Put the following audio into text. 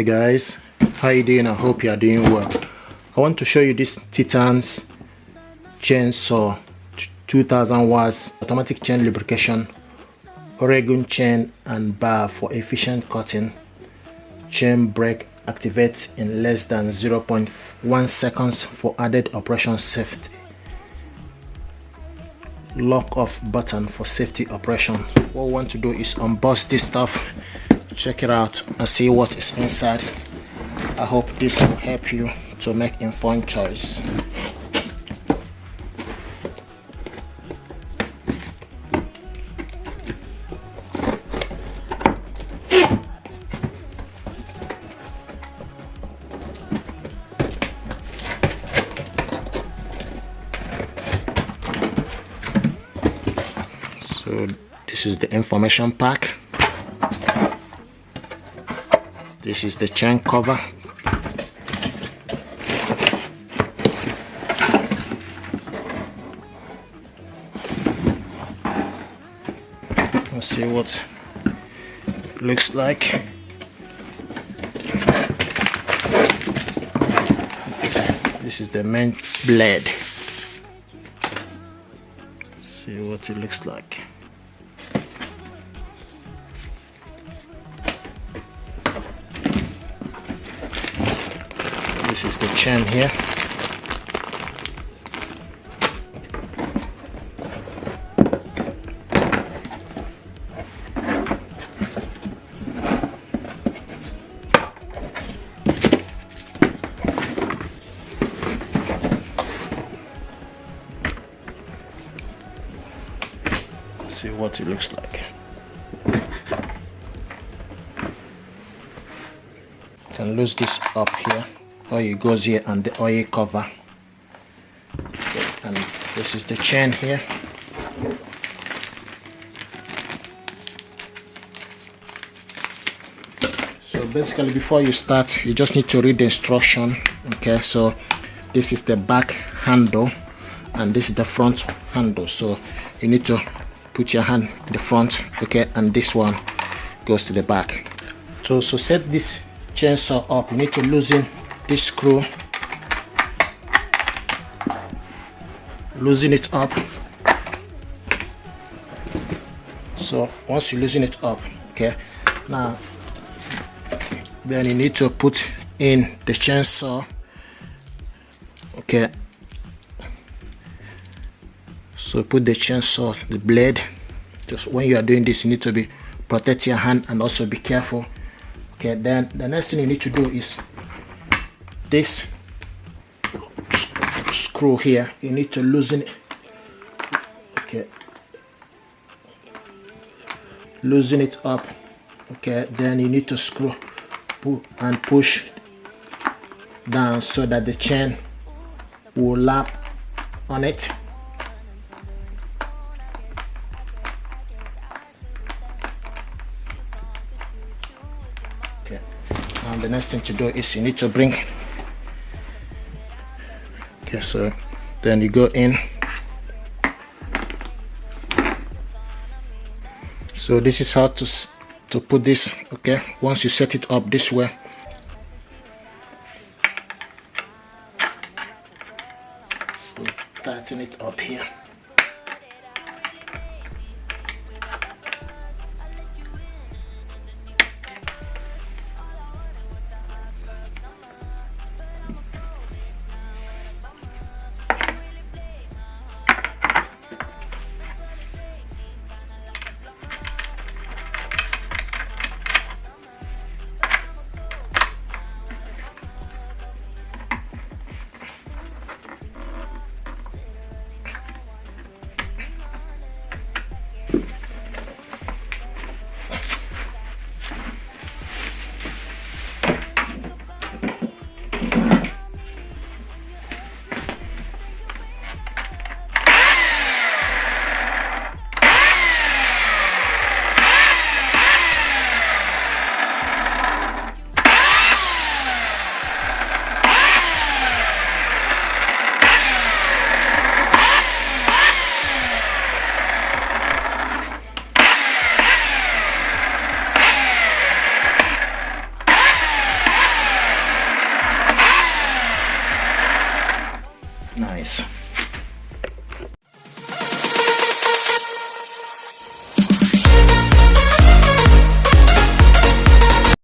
Hey guys, how you doing? I hope you are doing well. I want to show you this Titan's chainsaw 2000 watts automatic chain lubrication, Oregon chain and bar for efficient cutting. Chain brake activates in less than 0.1 seconds for added operation safety. Lock off button for safety operation. What we want to do is unbox this stuff, check it out and see what is inside. I hope this will help you to make informed choice. So this is the information pack. This is the chain cover. Let's see what it looks like. This is the main blade. See what it looks like. This is the chain here. See what it looks like. You can lose this up here. Oil goes here and the oil cover. Okay, and this is the chain here. So basically, before you start, you just need to read the instruction. Okay, so this is the back handle and this is the front handle. So you need to put your hand in the front, okay, and this one goes to the back. So set this chainsaw up. You need to loosen this screw, loosen it up. So once you loosen it up, okay, now then you need to put in the chainsaw, okay. So put the chainsaw, the blade. Just when you are doing this, you need to protect your hand and also be careful. Okay, then the next thing you need to do is this screw here. You need to loosen it. Okay, loosen it up. Okay, then you need to screw and push down so that the chain will lap on it. And the next thing to do is you need to bring, okay, so then you go in. So this is how to put this, okay. Once you set it up this way, so tighten it up here. nice.